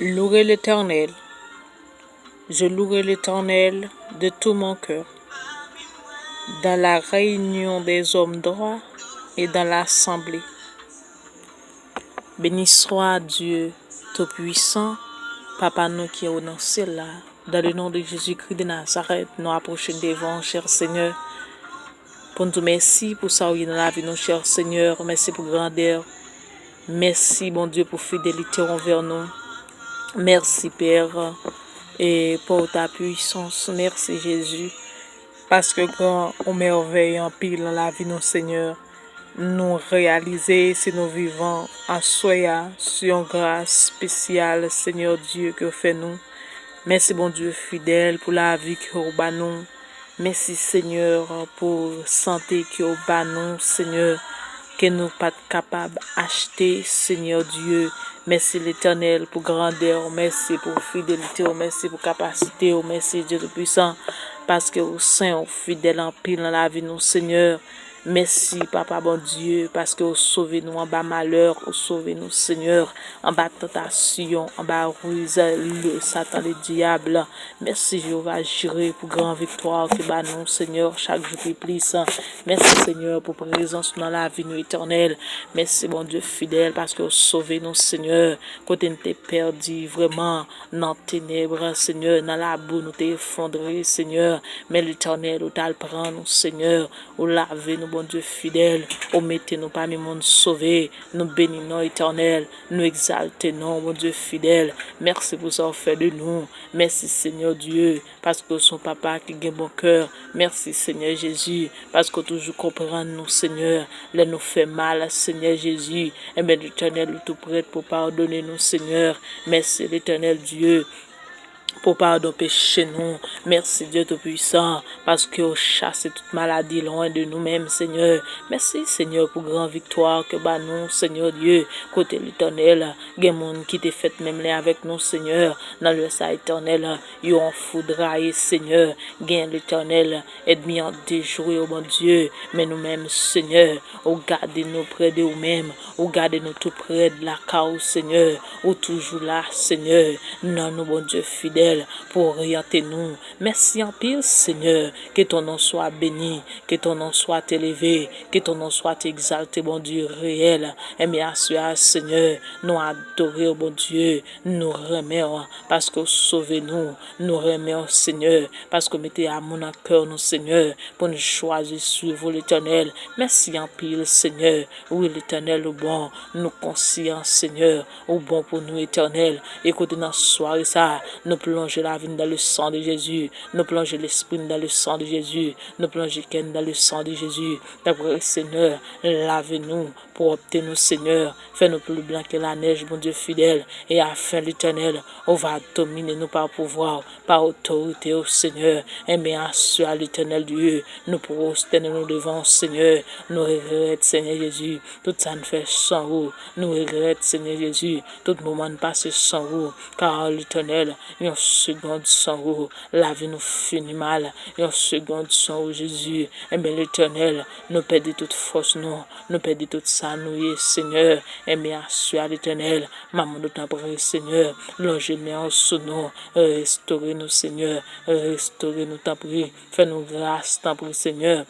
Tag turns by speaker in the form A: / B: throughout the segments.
A: Louez l'Éternel. Je louerai l'Éternel de tout mon cœur, dans la réunion des hommes droits et dans l'assemblée. Béni soit Dieu Tout-Puissant, Papa nous qui est au ciel là. Dans le nom de Jésus-Christ de Nazareth, nous approchons devant, cher Seigneur. Pour nous merci pour ça où il est dans la vie, nos cher Seigneur. Merci pour grandeur. Merci, bon Dieu, pour fidélité envers nous. Merci, Père, et pour ta puissance. Merci, Jésus. Parce que quand on merveille en pile dans la vie, nos Seigneur, nous réaliser si nous vivons en soya sur une grâce spéciale, Seigneur Dieu, que fait nous. Merci, bon Dieu, fidèle, pour la vie que vous bat nous. Merci, Seigneur, pour santé que vous bat nous, Seigneur, que nous pas capables d'acheter, Seigneur Dieu. Merci l'Éternel pour grandeur, merci pour fidélité, merci pour capacité, merci Dieu Tout-Puissant, parce que vous saint, fidèle en pile dans la vie, nous, Seigneur. Merci, Papa, bon Dieu, parce que vous sauvez nous en bas malheur, vous sauvez nous, Seigneur, en bas tentation, en bas ruse, le Satan, le diable. Merci, Jéhovah, j'irai pour grande victoire que bat nous, Seigneur, chaque jour qui plus. Merci, Seigneur, pour présence dans la vie nous éternelle. Merci, bon Dieu, fidèle, parce que vous sauvez nous, Seigneur, quand nous t'es perdu vraiment dans les ténèbres, Seigneur, dans la boue, nous t'es effondré, Seigneur, mais l'éternel, où t'as le prendre, Seigneur, où laver nous, bon Dieu fidèle, où mettez-nous parmi le monde sauvé, nous bénissons éternel, nous exaltons, mon Dieu fidèle. Merci pour ça fait de nous. Merci Seigneur Dieu, parce que son papa qui a bon cœur. Merci Seigneur Jésus, parce que toujours comprendre nous Seigneur, là nous fait mal Seigneur Jésus. Et bien l'éternel est tout prêt pour pardonner nous Seigneur. Merci l'éternel Dieu, pour pardon péché nous. Merci Dieu Tout-Puissant, parce que vous chassez toute maladie loin de nous-mêmes, Seigneur. Merci Seigneur pour grande victoire que bah nous, Seigneur Dieu, côté l'éternel, il y a monde qui t'est fait même là avec nous, Seigneur, dans le sein éternel, ils ont foudraillé, Seigneur, gain l'éternel, ennemi en déjoué, oh mon Dieu, mais nous-mêmes, Seigneur, ou gardez-nous près de nous-mêmes, ou gardez-nous tout près de la cause, Seigneur, ou toujours là, Seigneur, non, nous, bon Dieu fidèle, pour orienter nous. Merci en pile, Seigneur, que ton nom soit béni, que ton nom soit élevé, que ton nom soit exalté, bon Dieu réel. Et bien, Seigneur, nous adorer, bon Dieu, nous remercions parce que sauvez-nous, nous remercions, Seigneur, parce que mettez à mon cœur, nous, Seigneur, pour nous choisir suivre l'éternel. Merci en pile, Seigneur. Oui, l'éternel, au bon, nous conscients, Seigneur, au bon pour nous, éternel. Écoutez, dans ce soir, ça, nous plonger la vie dans le sang de Jésus, nous plonger l'esprit dans le sang de Jésus, nous plonger Ken dans le sang de Jésus. D'après Seigneur, lavez-nous pour obtenir, Seigneur, fais-nous plus blanc que la neige, bon Dieu fidèle, et afin l'éternel, on va dominer nous par pouvoir, par autorité au Seigneur, et bien assure à l'éternel Dieu, nous pourrons tenir nous devant, Seigneur, nous regrettons, Seigneur Jésus, tout ça nous fait sans vous, nous regrettons, Seigneur Jésus, tout moment passé sans vous, car l'éternel, une seconde sans vous, la vie nous finit mal, une seconde sans vous, Jésus, et bien l'éternel, nous perdons toute force, nous perdons toute ça, nous, Seigneur, et bien assure à l'éternel, maman de t'en prie, Seigneur, longez-nous en sous nous, restaurez-nous, Seigneur, restaurez-nous, t'en prie, fais-nous grâce, t'en prie, Seigneur.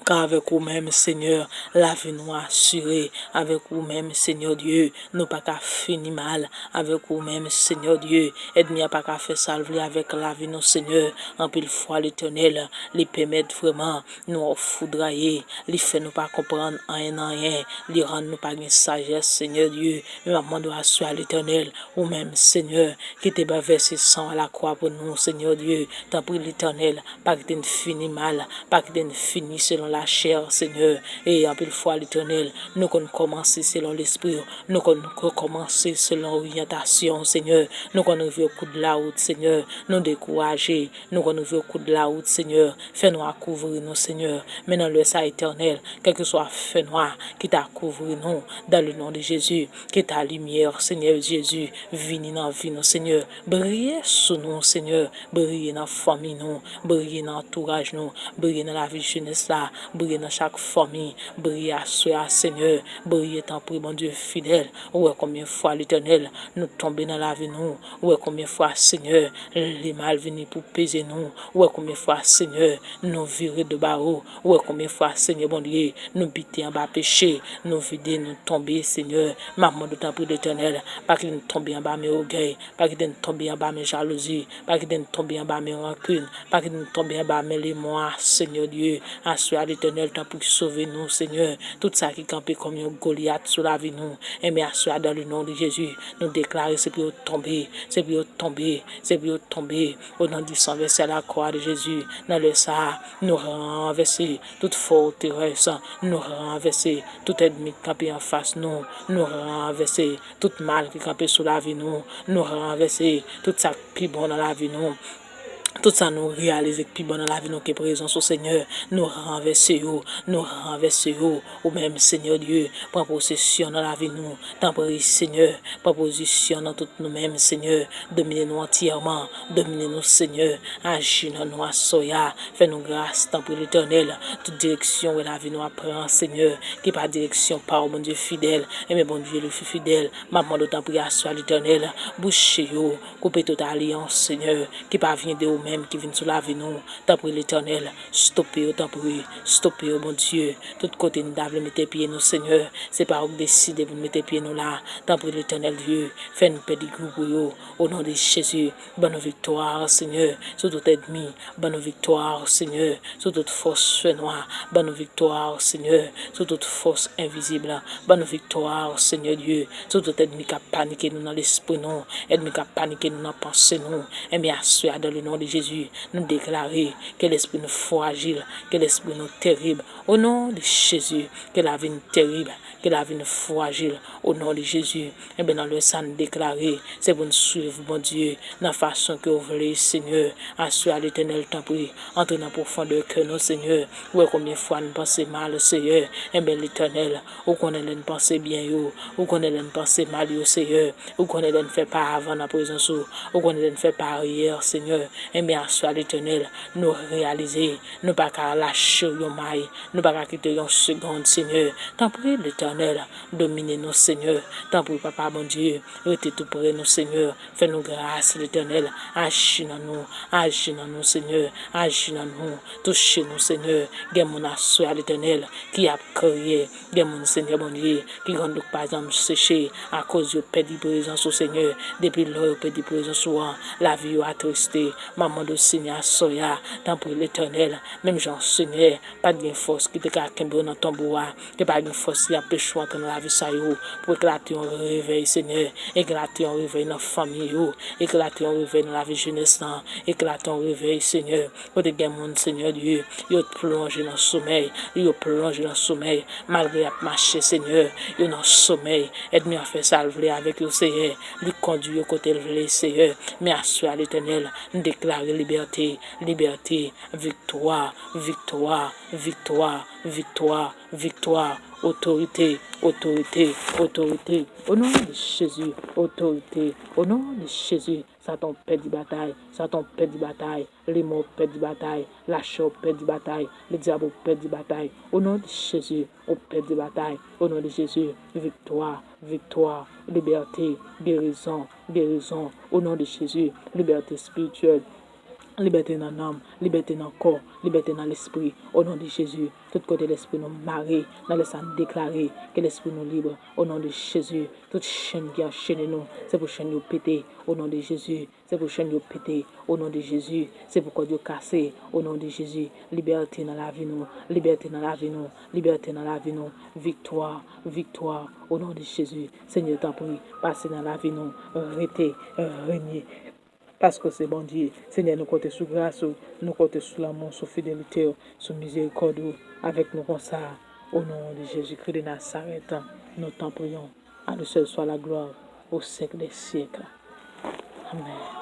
A: Car avec vous-même, Seigneur, la vie nous assurée. Avec vous-même, Seigneur Dieu, nous pas qu'à finir mal. Avec vous-même, Seigneur Dieu, aide-nous pas qu'à faire salver avec la vie, nous, Seigneur. En pile fois, l'éternel, les permettre vraiment, nous foudroyer, les fait nous pas comprendre rien, les rendre nous pas une sagesse, Seigneur Dieu. Mais maman doit assurer l'éternel, ou même, Seigneur, qui t'est versé sang à la croix pour nous, Seigneur Dieu. T'en prie l'éternel, pas que t'aies fini mal, pas que t'aies fini selon la chair, Seigneur, et en pile fois l'éternel, nous qu'on commencer selon l'esprit, nous qu'on commencer selon l'orientation, Seigneur, nous qu'on arrive au coup de la route, Seigneur, nous décourager, nous qu'on arrive au coup de la route, Seigneur, fais-nous couvrir nous, Seigneur, maintenant le sang éternel, quel que soit fait noir, qui t'a couvert nous, dans le nom de Jésus, qui ta lumière, Seigneur Jésus, vienne dans la vie, nous, Seigneur, brille sous nous, Seigneur, brille dans la famille, nous, brille dans l'entourage, nous, brille dans la vie jeunesse là, briller dans chaque famille, briller à soi, Seigneur, briller tant pour mon Dieu fidèle. Ouais, combien de fois l'Éternel nous tomber dans la vie nous. Ouais, combien de fois, Seigneur, les mal venus pour peser nous. Ouais, combien de fois, Seigneur, nous virer de barreau. Ouais, combien de fois, Seigneur, bon Dieu, nous biter en bas péché, nous vider, nous tomber, Seigneur. Maman de temps pour l'Éternel, pas qu'il nous tombe en bas mes orgueils, pas qu'il nous tombe en bas mes jalousies, pas qu'il nous tombe en bas mes rancunes, pas qu'il nous tombe en bas mes les mois, Seigneur Dieu. Assois l'Éternel, tant pour sauver nous, Seigneur. Tout ça qui campait comme un Goliath sur la vie nous. Et mais assois dans le nom de Jésus, nous déclarer c'est pour tomber, c'est pour tomber, c'est pour tomber. Au nom du sang versé à la croix de Jésus, dans le ça, nous renverser toute forteresse, nous renverser tout ennemi qui campait en face nous renverser tout mal qui campait sur la vie nous renverser tout ça qui est bon dans la vie tout ça nous réaliser que plus bon dans la vie nous qui est présence au Seigneur, nous renverser ou même Seigneur Dieu, prends possession dans la vie nous, tant pour Seigneur, prends position dans tout nous-mêmes Seigneur, dominer nous entièrement, dominer nous Seigneur, agis dans nous à soya, fais-nous grâce tant pour l'Éternel, toute direction où la vie nous apprend Seigneur, qui pas direction par mon Dieu fidèle, et mais bon Dieu le fidèle, maman d'autant pour à l'Éternel, boucher yo, couper toute alliance Seigneur, qui pas vient de même qui vient sur la vie nous, tant pour l'Éternel, stopper, tant pour stopper, mon Dieu, tout côté nous devons mettre pieds nous, Seigneur, c'est pas vous décider de mettre pieds nous là, tant pour l'Éternel Dieu, fais-nous pédigrou pour eux, au nom de Jésus, bonne victoire, Seigneur, sur tout ennemi, bonne victoire, Seigneur, sur toute force noire, bonne victoire, Seigneur, sur toute force invisible, bonne victoire, Seigneur Dieu, sur tout ennemi qui a paniqué nous dans l'esprit nous, ennemi qui a paniqué nous dans la pensée nous, et bien assois dans le nom de Jésus, nous déclarer que l'esprit nous fragile, que l'esprit nous terrible, au nom de Jésus, que la vie nous terrible, que la vie nous fragile, au nom de Jésus, et bien dans le sang nous déclarer, c'est pour nous suivre, mon Dieu, dans la façon que vous voulez, Seigneur, assois l'Éternel, t'en prie, entre dans la profondeur que nous, Seigneur, où combien de fois nous pensons mal, Seigneur, et bien l'Éternel, où qu'on ait nous penser bien, où qu'on ait nous penser mal, Seigneur, où qu'on ait nous fait pas avant la présence, où qu'on ait nous fait pas arrière, Seigneur, et bien assois l'Éternel, nous réaliser, nous pas qu'à lâcher yon maille, nous pas qu'à quitter yon seconde, Seigneur, tant pis l'Éternel, dominer nos Seigneur, tant pis Papa, mon Dieu, restez tout près nous, Seigneur, fais-nous grâce, l'Éternel, agis dans nous, Seigneur, agis dans nous, touchez-nous, Seigneur, gagne mon assois l'Éternel, qui a créé, gagne mon Seigneur, mon Dieu, qui rend nous pas exemple séché, à cause de perdre présence au Seigneur, depuis l'heure perdre présence au la vie a attristé, maman de Seigneur, soya, tant pour l'Éternel, même Jean Seigneur, pas de force qui te cache dans ton bois, que pas de force qui a péché dans la vie, ça pour éclater un réveil, Seigneur, éclater un réveil dans la famille, éclater un réveil dans la vie jeunesse, éclater un réveil, Seigneur, pour te gagner mon Seigneur Dieu, il plongé dans le sommeil, malgré marcher, Seigneur, il dans le sommeil, aide-moi à faire salver avec le Seigneur, lui conduire au côté de Seigneur, mais assois l'Éternel, déclarer liberté, victoire, autorité, au nom de Jésus, autorité, au nom de Jésus, Satan perd du bataille, les mots perdent du bataille, la chair perd du bataille, le diable perd du bataille, au nom de Jésus, on perd du bataille, au nom de Jésus, victoire, liberté, guérison, au nom de Jésus, liberté spirituelle, liberté dans l'âme, liberté dans le corps, liberté dans l'esprit, au nom de Jésus. Tout côté l'esprit nous marie, dans le sang déclaré que l'esprit nous libre, au nom de Jésus. Toute chaîne qui a chaîné nous, c'est pour chaîne nous péter, au nom de Jésus. C'est pour chaîne nous péter, au nom de Jésus. C'est pour Dieu casser, au nom de Jésus. Liberté dans la vie nous, victoire, au nom de Jésus. Seigneur, t'en prie, passez dans la vie nous, arrêtez, régnez. Parce que c'est bon Dieu. Seigneur, nous comptons sur grâce, nous comptons sur l'amour, sur fidélité, sur miséricorde, avec nous comme ça. Au nom de Jésus-Christ de Nazareth, nous t'en prions. À nous seul soit la gloire au siècle des siècles. Amen.